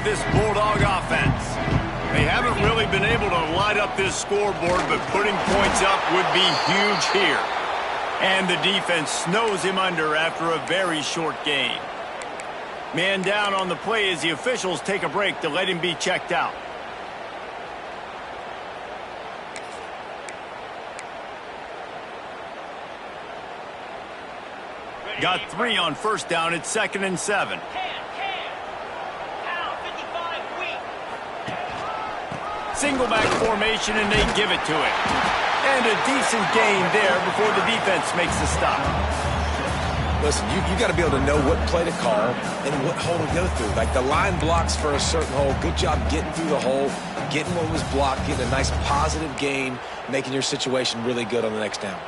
with this Bulldog offense. They haven't really been able to light up this scoreboard, but putting points up would be huge here. And the defense snows him under after a very short game. Man down on the play as the officials take a break to let him be checked out. Got 3 on first down. It's 2nd and 7. Single back formation, and they give it to it. And a decent gain there before the defense makes the stop. Listen, you got to be able to know what play to call and what hole to go through. Like the line blocks for a certain hole. Good job getting through the hole, getting what was blocked, getting a nice positive gain, making your situation really good on the next down.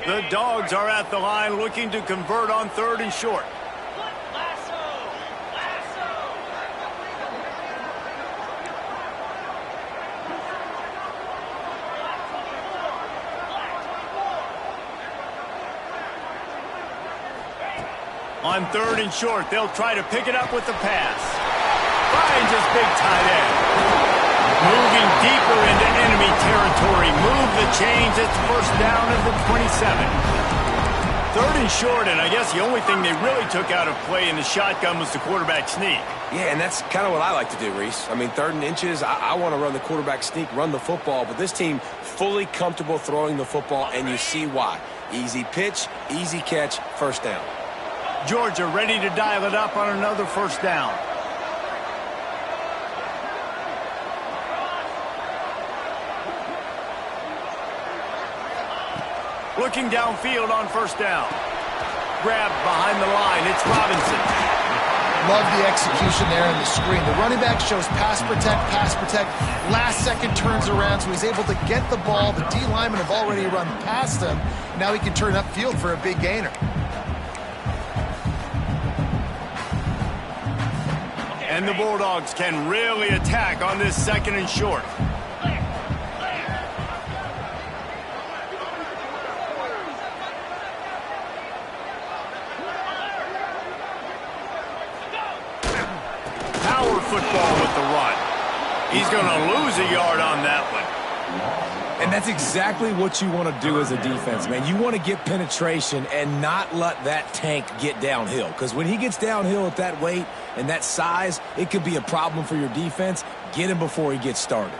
The Dogs are at the line looking to convert on 3rd and short. On 3rd and short, they'll try to pick it up with the pass. Finds his big tight end. Moving deeper into enemy territory. Move the chains. It's first down at the 27. 3rd and short, and I guess the only thing they really took out of play in the shotgun was the quarterback sneak. Yeah, and that's kind of what I like to do, Reese. I mean, 3rd and inches, I want to run the quarterback sneak, run the football, but this team fully comfortable throwing the football, and you see why. Easy pitch, easy catch, first down. Georgia ready to dial it up on another first down. Looking downfield on first down. Grabbed behind the line. It's Robinson. Love the execution there on the screen. The running back shows pass protect, pass protect. Last second turns around, so he's able to get the ball. The D linemen have already run past him. Now he can turn upfield for a big gainer. And the Bulldogs can really attack on this 2nd and short. Power football with the run. He's going to lose a yard on that one. And that's exactly what you want to do as a defense, man. You want to get penetration and not let that tank get downhill. Because when he gets downhill at that weight and that size, it could be a problem for your defense. Get him before he gets started.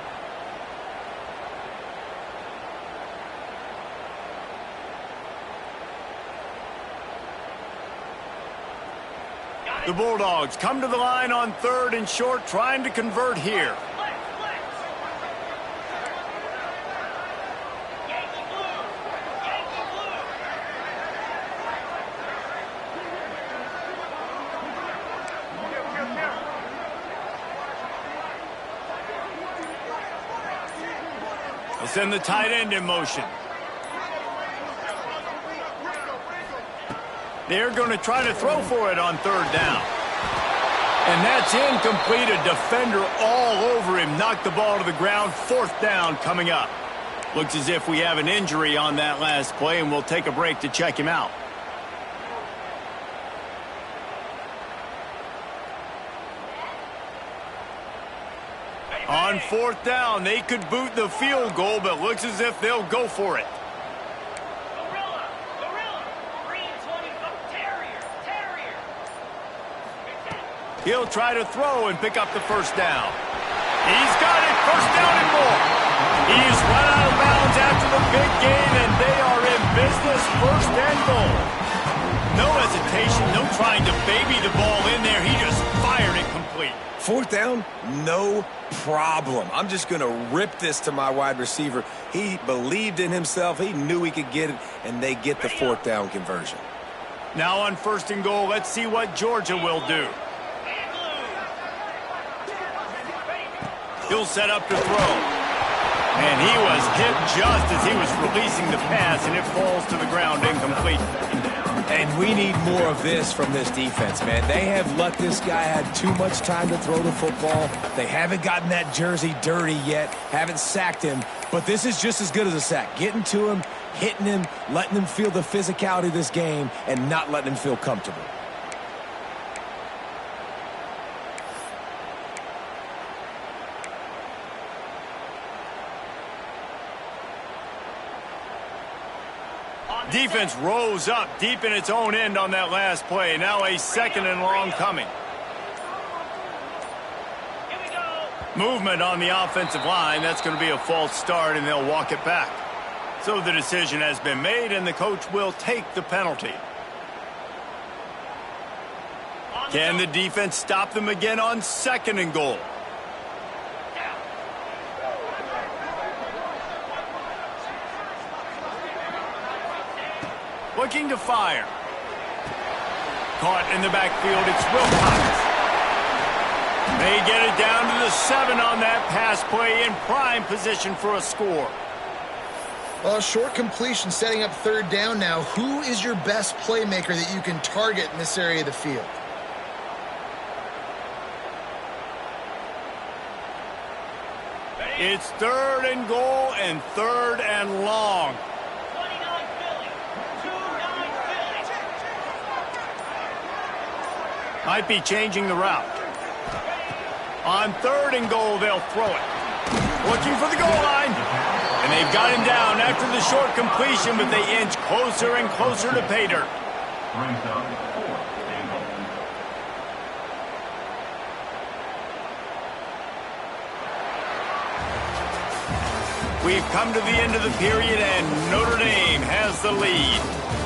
The Bulldogs come to the line on 3rd and short, trying to convert here. They'll send the tight end in motion. They're going to try to throw for it on 3rd down. And that's incomplete. A defender all over him. Knocked the ball to the ground. 4th down coming up. Looks as if we have an injury on that last play, and we'll take a break to check him out. On 4th down, they could boot the field goal, but looks as if they'll go for it. He'll try to throw and pick up the first down. He's got it. First down and more. He's run out of bounds after the big gain, and they are in business. 1st and goal. No hesitation, no trying to baby the ball in there. He just fired it complete. 4th down, no problem. I'm just going to rip this to my wide receiver. He believed in himself. He knew he could get it, and they get the 4th down conversion. Now on 1st and goal, let's see what Georgia will do. He'll set up to throw. And he was hit just as he was releasing the pass, and it falls to the ground incomplete. And we need more of this from this defense, man. They have let this guy have too much time to throw the football. They haven't gotten that jersey dirty yet, haven't sacked him. But this is just as good as a sack. Getting to him, hitting him, letting him feel the physicality of this game, and not letting him feel comfortable. Defense rose up deep in its own end on that last play. Now a 2nd and long coming. Here we go. Movement on the offensive line. That's going to be a false start, and they'll walk it back. So the decision has been made, and the coach will take the penalty. Can the defense stop them again on 2nd and goal? Looking to fire. Caught in the backfield, it's Wilcox. They get it down to the 7 on that pass play, in prime position for a score. Well, short completion setting up 3rd down now. Who is your best playmaker that you can target in this area of the field? It's 3rd and goal and 3rd and long. Might be changing the route. On 3rd and goal, they'll throw it. Looking for the goal line. And they've got him down after the short completion, but they inch closer and closer to pay dirt. We've come to the end of the period, and Notre Dame has the lead.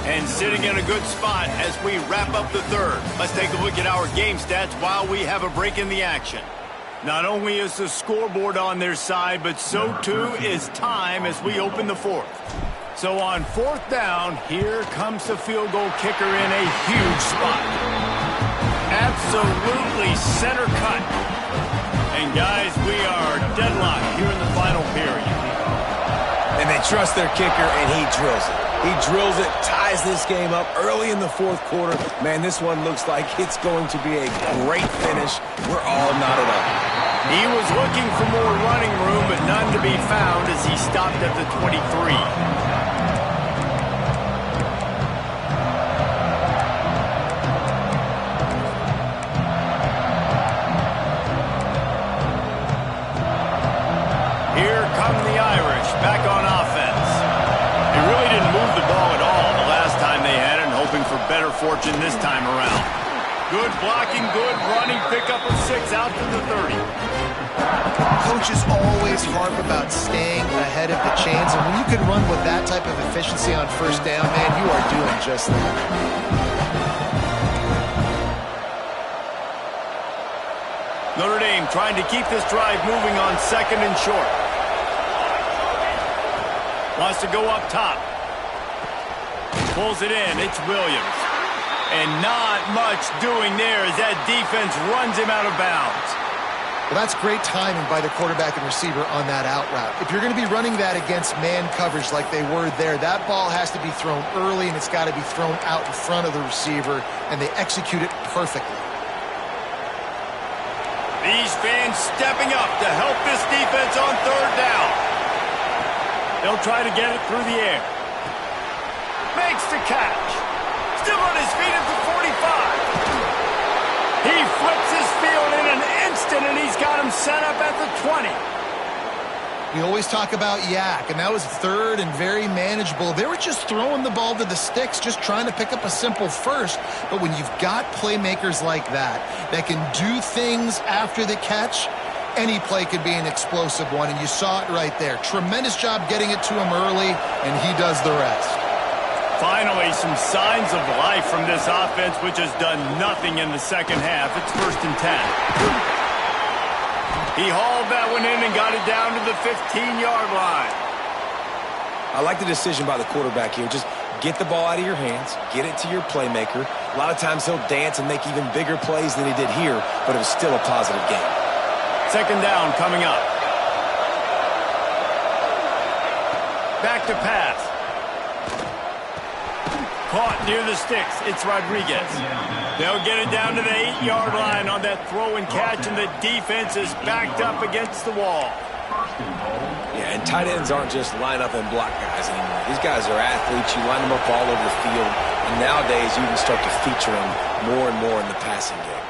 And sitting in a good spot as we wrap up the 3rd. Let's take a look at our game stats while we have a break in the action. Not only is the scoreboard on their side, but so too is time as we open the 4th. So on 4th down, here comes the field goal kicker in a huge spot. Absolutely center cut. And guys, we are deadlocked here in the final period. And they trust their kicker, and he drills it. He drills it, ties this game up early in the 4th quarter. Man, this one looks like it's going to be a great finish. We're all knotted up. He was looking for more running room, but none to be found as he stopped at the 23. Here come the Irish back on offense. They really didn't move the ball at all the last time they had it, and hoping for better fortune this time around. Good blocking, good running, pickup of 6 out to the 30. Coaches always harp about staying ahead of the chains, and when you can run with that type of efficiency on 1st down, man, you are doing just that. Notre Dame trying to keep this drive moving on 2nd and short. Wants to go up top. Pulls it in. It's Williams. And not much doing there as that defense runs him out of bounds. Well, that's great timing by the quarterback and receiver on that out route. If you're going to be running that against man coverage like they were there, that ball has to be thrown early, and it's got to be thrown out in front of the receiver, and they execute it perfectly. These fans stepping up to help this defense on 3rd down. They'll try to get it through the air. Makes the catch. Still on his feet at the 45. He flips his field in an instant, and he's got him set up at the 20. We always talk about yak, and that was 3rd and very manageable. They were just throwing the ball to the sticks, just trying to pick up a simple 1st. But when you've got playmakers like that can do things after the catch, any play could be an explosive one, and you saw it right there. Tremendous job getting it to him early, and he does the rest. Finally, some signs of life from this offense, which has done nothing in the 2nd half. It's 1st and 10. He hauled that one in and got it down to the 15-yard line. I like the decision by the quarterback here. Just get the ball out of your hands, get it to your playmaker. A lot of times he'll dance and make even bigger plays than he did here, but it was still a positive game. 2nd down coming up. Back to pass. Caught near the sticks. It's Rodriguez. They'll get it down to the 8-yard line on that throw and catch, and the defense is backed up against the wall. Yeah, and tight ends aren't just line up and block guys anymore. These guys are athletes. You line them up all over the field. And nowadays, you can start to feature them more and more in the passing game.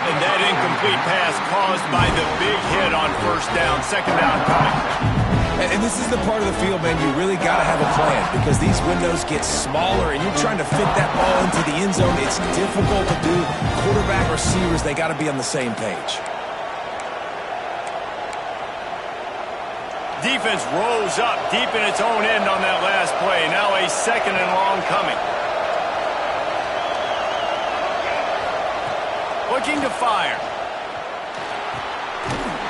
And that incomplete pass caused by the big hit on first down. Second down coming. And this is the part of the field, man, you really got to have a plan because these windows get smaller and you're trying to fit that ball into the end zone. It's difficult to do. Quarterback, receivers, they got to be on the same page. Defense rolls up deep in its own end on that last play. Now a second and long coming. Looking to fire.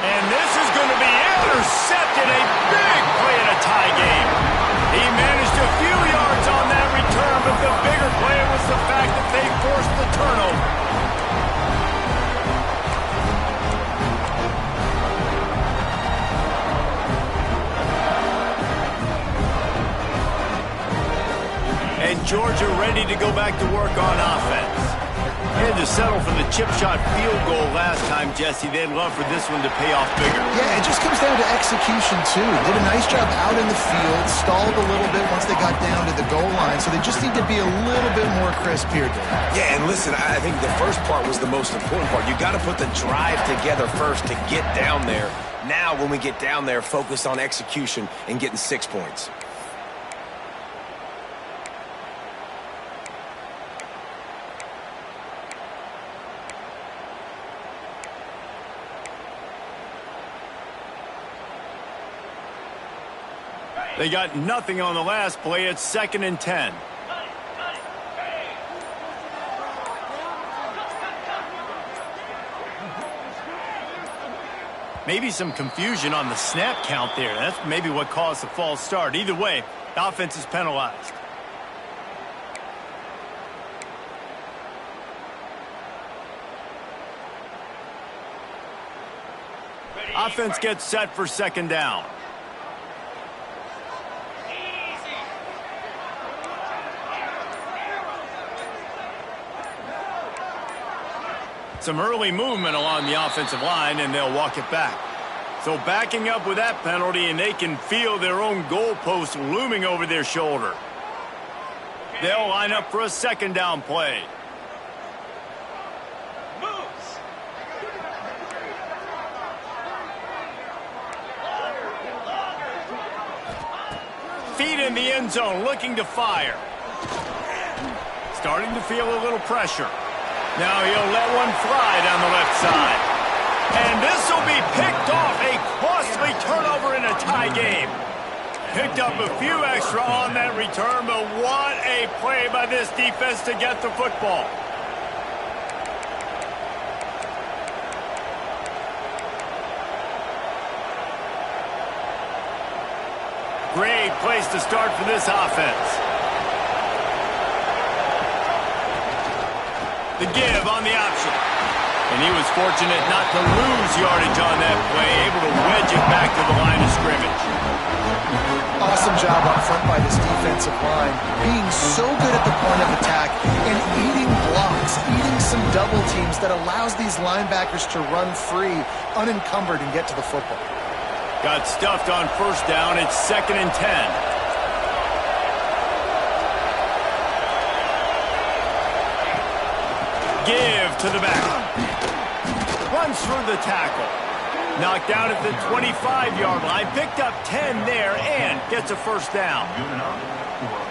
And this is going to be intercepted. A big play in a tie game. He managed a few yards on that return, but the bigger play was the fact that they forced the turnover. And Georgia ready to go back to work on offense. They had to settle for the chip shot field goal last time, Jesse. They'd love for this one to pay off bigger. Yeah, it just comes down to execution, too. Did a nice job out in the field, stalled a little bit once they got down to the goal line, so they just need to be a little bit more crisp here, Dave. Yeah, and listen, I think the first part was the most important part. You got to put the drive together first to get down there. Now, when we get down there, focus on execution and getting 6 points. They got nothing on the last play. It's 2nd and 10. Maybe some confusion on the snap count there. That's maybe what caused the false start. Either way, the offense is penalized. Offense gets set for 2nd down. Some early movement along the offensive line, and they'll walk it back. So backing up with that penalty, and they can feel their own goalpost looming over their shoulder. They'll line up for a 2nd down play. Feet in the end zone, looking to fire. Starting to feel a little pressure. Now he'll let one fly down the left side. And this will be picked off. A costly turnover in a tie game. Picked up a few extra on that return, but what a play by this defense to get the football. Great place to start for this offense. The give on the option. And he was fortunate not to lose yardage on that play, able to wedge it back to the line of scrimmage. Awesome job up front by this defensive line, being so good at the point of attack and eating blocks, eating some double teams that allows these linebackers to run free, unencumbered, and get to the football. Got stuffed on first down. It's 2nd and 10. Give to the back. Runs through the tackle. Knocked out at the 25-yard line. Picked up 10 there and gets a first down.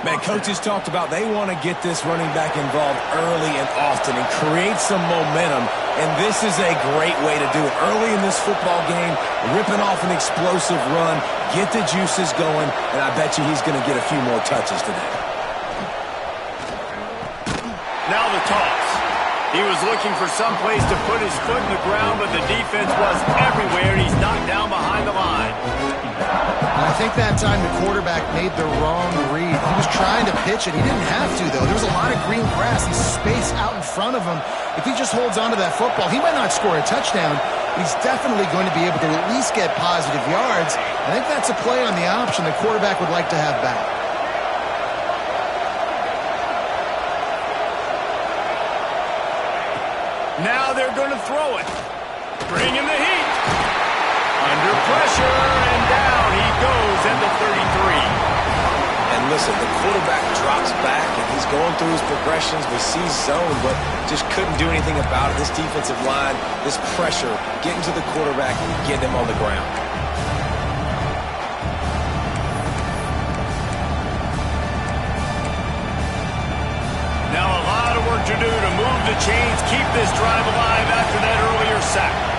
Man, coaches talked about they want to get this running back involved early and often and create some momentum. And this is a great way to do it. Early in this football game, ripping off an explosive run, get the juices going, and I bet you he's going to get a few more touches today. Now the toss. He was looking for some place to put his foot in the ground, but the defense was everywhere, and he's knocked down behind the line. I think that time the quarterback made the wrong read. He was trying to pitch it. He didn't have to, though. There was a lot of green grass and space out in front of him. If he just holds on to that football, he might not score a touchdown, but he's definitely going to be able to at least get positive yards. I think that's a play on the option the quarterback would like to have back. Now they're going to throw it. Bring in the heat. listen, the quarterback drops back, and he's going through his progressions. We see zone, but just couldn't do anything about it. This defensive line, this pressure, getting to the quarterback and getting him on the ground. Now a lot of work to do to move the chains, keep this drive alive after that earlier sack.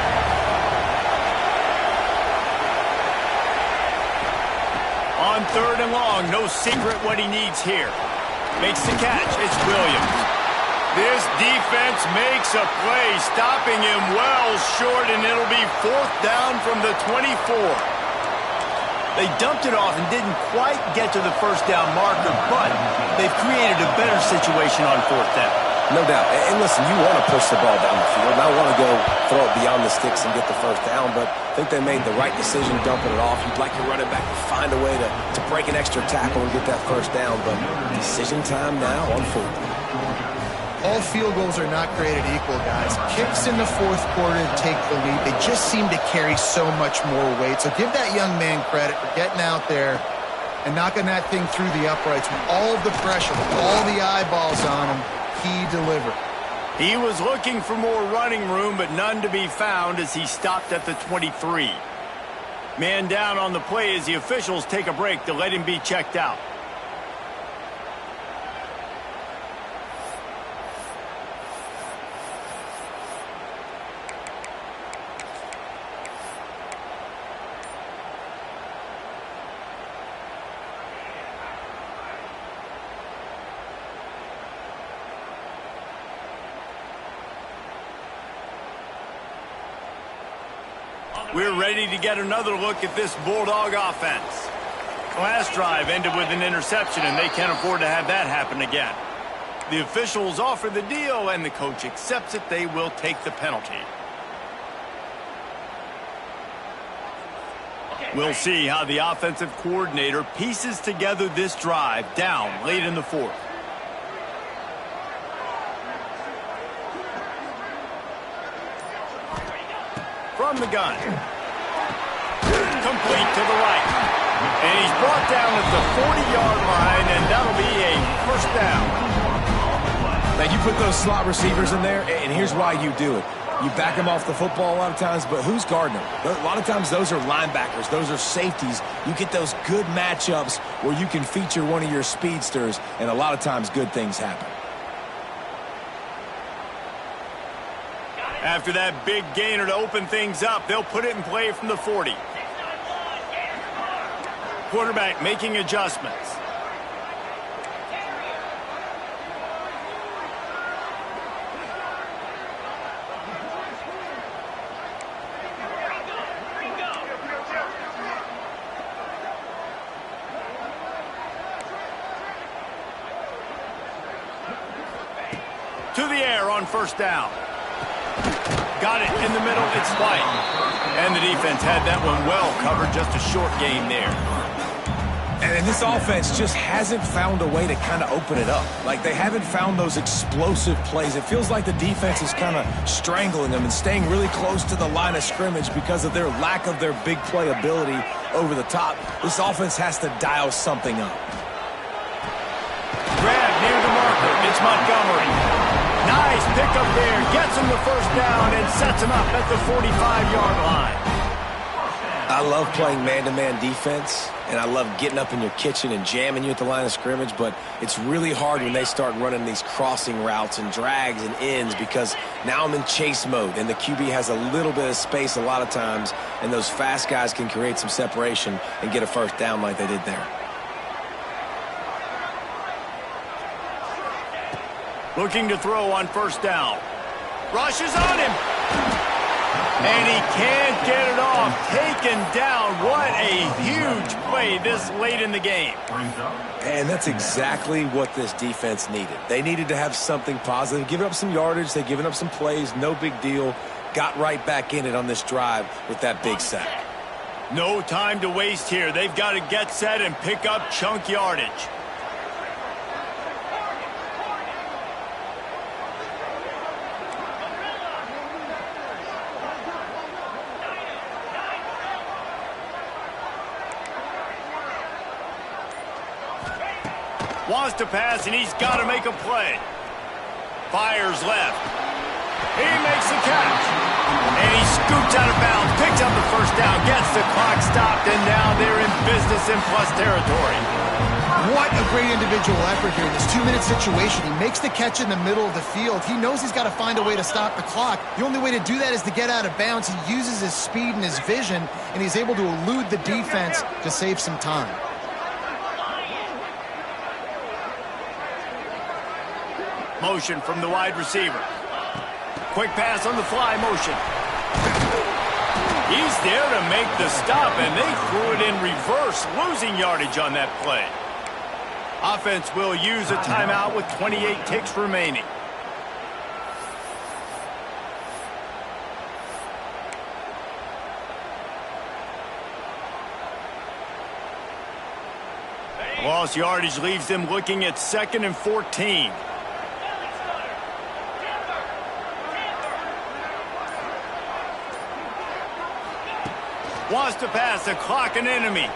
On 3rd and long, no secret what he needs here. Makes the catch. It's Williams. This defense makes a play, stopping him well short, and it'll be 4th down from the 24. They dumped it off and didn't quite get to the 1st down marker, but they've created a better situation on 4th down. No doubt. And listen, you want to push the ball down the field. Not want to go throw it beyond the sticks and get the 1st down, but I think they made the right decision dumping it off. You'd like your running back to find a way to break an extra tackle and get that 1st down, but decision time now on 4th. All field goals are not created equal, guys. Kicks in the 4th quarter to take the lead. They just seem to carry so much more weight. So give that young man credit for getting out there and knocking that thing through the uprights with all of the pressure, with all the eyeballs on him. He delivered. He was looking for more running room, but none to be found as he stopped at the 23. Man down on the play as the officials take a break to let him be checked out. We're ready to get another look at this Bulldog offense. Last drive ended with an interception, and they can't afford to have that happen again. The officials offer the deal, and the coach accepts it. They will take the penalty. We'll see how the offensive coordinator pieces together this drive down late in the 4th. From the gun. Complete to the right. And he's brought down at the 40-yard line, and that'll be a 1st down. Now, you put those slot receivers in there, and here's why you do it. You back them off the football a lot of times, but who's guarding them? A lot of times those are linebackers. Those are safeties. You get those good matchups where you can feature one of your speedsters, and a lot of times good things happen. After that big gainer to open things up, they'll put it in play from the 40. Quarterback making adjustments. To the air on 1st down. Got it in the middle. It's White. And the defense had that one well covered. Just a short game there. And this offense just hasn't found a way to kind of open it up. Like, they haven't found those explosive plays. It feels like the defense is kind of strangling them and staying really close to the line of scrimmage because of their lack of their big play ability over the top. This offense has to dial something up. Grab near the marker. It's Montgomery. Nice pickup there. Gets him the 1st down and sets him up at the 45-yard line. I love playing man-to-man defense, and I love getting up in your kitchen and jamming you at the line of scrimmage, but it's really hard when they start running these crossing routes and drags and ends because now I'm in chase mode, and the QB has a little bit of space a lot of times, and those fast guys can create some separation and get a 1st down like they did there. Looking to throw on 1st down. Rushes on him. And he can't get it off. Taken down. What a huge play this late in the game. And that's exactly what this defense needed. They needed to have something positive. Giving up some yardage. They've given up some plays. No big deal. Got right back in it on this drive with that big sack. No time to waste here. They've got to get set and pick up chunk yardage. Wants to pass, and he's got to make a play. Fires left. He makes the catch. And he scoots out of bounds, picks up the first down, gets the clock stopped, and now they're in business in plus territory. What a great individual effort here in this 2-minute situation. He makes the catch in the middle of the field. He knows he's got to find a way to stop the clock. The only way to do that is to get out of bounds. He uses his speed and his vision, and he's able to elude the defense to save some time. Motion from the wide receiver. Quick pass on the fly motion. He's there to make the stop, and they threw it in reverse, losing yardage on that play. Offense will use a timeout with 28 ticks remaining. Lost yardage leaves them looking at 2nd and 14. Wants to pass the clock an enemy.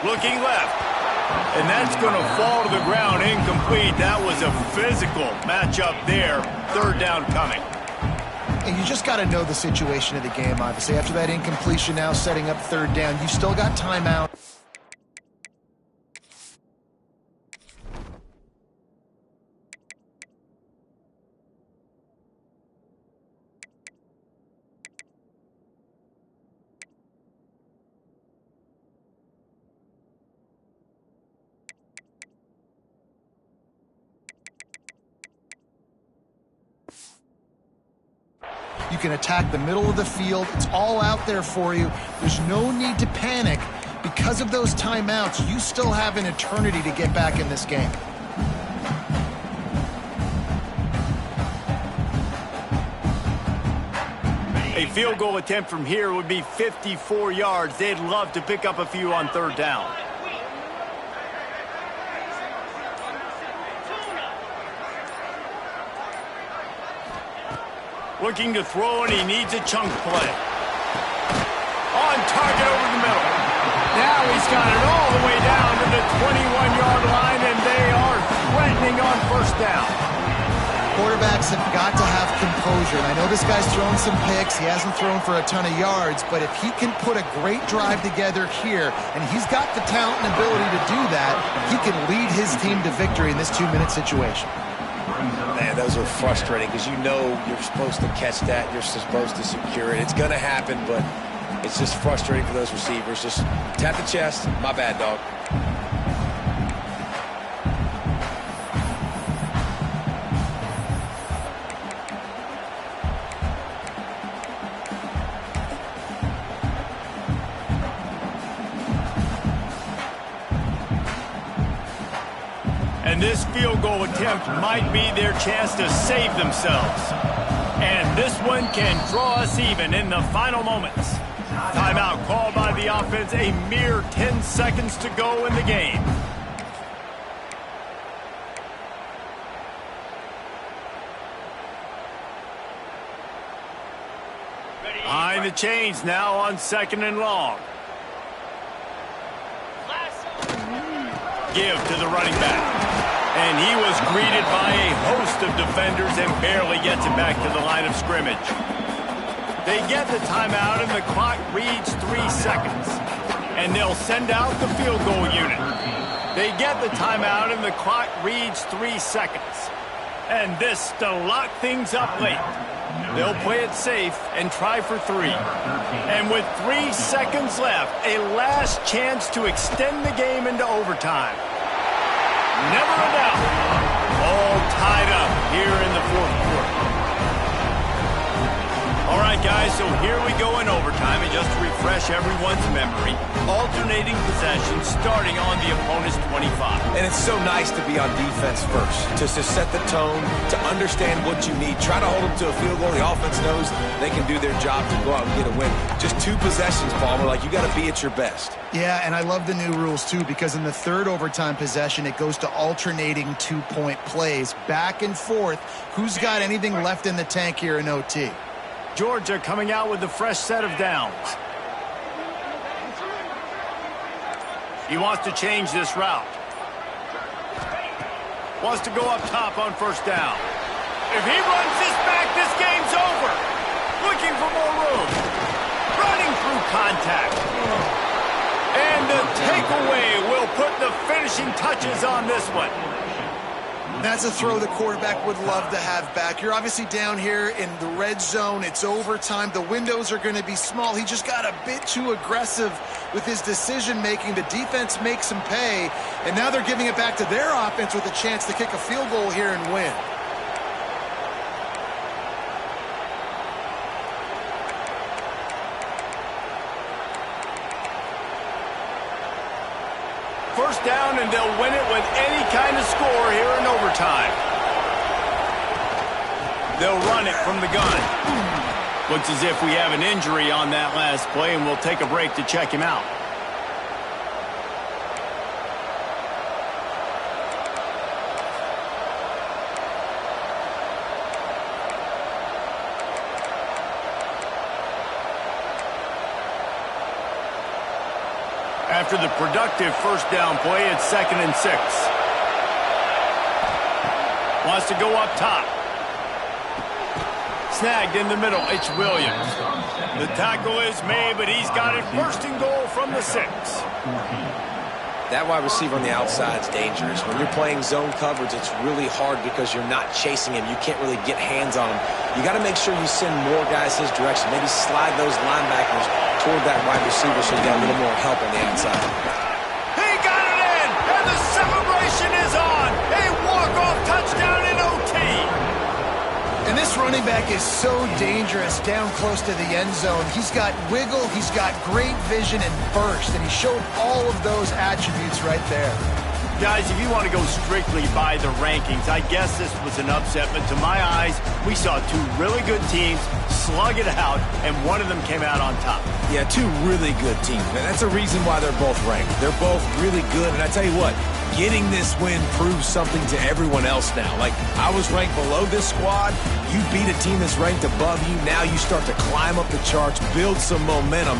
Looking left. And that's going to fall to the ground incomplete. That was a physical matchup there. 3rd down coming. And you just got to know the situation of the game, obviously. After that incompletion, now setting up 3rd down. You still got timeout. You can attack the middle of the field. It's all out there for you. There's no need to panic. Because of those timeouts, you still have an eternity to get back in this game. A field goal attempt from here would be 54 yards. They'd love to pick up a few on 3rd down. Looking to throw, and he needs a chunk play. On target over the middle. Now he's got it all the way down to the 21-yard line, and they are threatening on 1st down. Quarterbacks have got to have composure. And I know this guy's thrown some picks. He hasn't thrown for a ton of yards, but if he can put a great drive together here, and he's got the talent and ability to do that, he can lead his team to victory in this 2-minute situation. Man, those are frustrating because you know you're supposed to catch that. You're supposed to secure it. It's going to happen, but it's just frustrating for those receivers. Just tap the chest. My bad, dog. And this field goal attempt might be their chance to save themselves. And this one can draw us even in the final moments. Timeout called by the offense, a mere 10 seconds to go in the game. Behind the chains now on 2nd and long. Give to the running back. And he was greeted by a host of defenders and barely gets it back to the line of scrimmage. They get the timeout and the clock reads 3 seconds. And they'll send out the field goal unit. They get the timeout and the clock reads 3 seconds. And this to lock things up late. They'll play it safe and try for 3. And with 3 seconds left, a last chance to extend the game into overtime. Never a doubt. All tied up here in the 4th quarter. All right, guys, so here we go in overtime. And just to refresh everyone's memory, alternating possession starting on the opponent's 25. And it's so nice to be on defense first, to set the tone, to understand what you need. Try to hold them to a field goal. The offense knows they can do their job to go out and get a win. Just 2 possessions, Palmer. Like, you got to be at your best. Yeah, and I love the new rules, too, because in the 3rd overtime possession, it goes to alternating 2-point plays, back and forth. Who's got anything left in the tank here in OT? Georgia coming out with a fresh set of downs. He wants to change this route. Wants to go up top on first down. If he runs this back, this game's over. Looking for more room. Running through contact. And the takeaway will put the finishing touches on this one. That's a throw the quarterback would love to have back. You're obviously down here in the red zone. It's overtime. The windows are going to be small. He just got a bit too aggressive with his decision-making. The defense makes him pay, and now they're giving it back to their offense with a chance to kick a field goal here and win. First down, and they'll win it with any kind of score here in overtime. They'll run it from the gun. Looks as if we have an injury on that last play, and we'll take a break to check him out. After the productive first down play, it's 2nd and 6. Wants to go up top. Snagged in the middle, it's Williams. The tackle is made, but he's got it 1st and goal from the 6. That wide receiver on the outside is dangerous. When you're playing zone coverage, it's really hard because you're not chasing him. You can't really get hands on him. You got to make sure you send more guys his direction. Maybe slide those linebackers toward that wide receiver so you got a little more help on the outside. He got it in, and the celebration is on. A walk-off touchdown in OT. And this running back is so dangerous down close to the end zone. He's got wiggle, he's got great vision and burst, and he showed all of those attributes right there. Guys, if you want to go strictly by the rankings, I guess this was an upset, but to my eyes, we saw two really good teams slug it out, and one of them came out on top. Yeah, two really good teams. And that's a reason why they're both ranked. They're both really good, and I tell you what, getting this win proves something to everyone else now. Like, I was ranked below this squad. You beat a team that's ranked above you. Now you start to climb up the charts, build some momentum.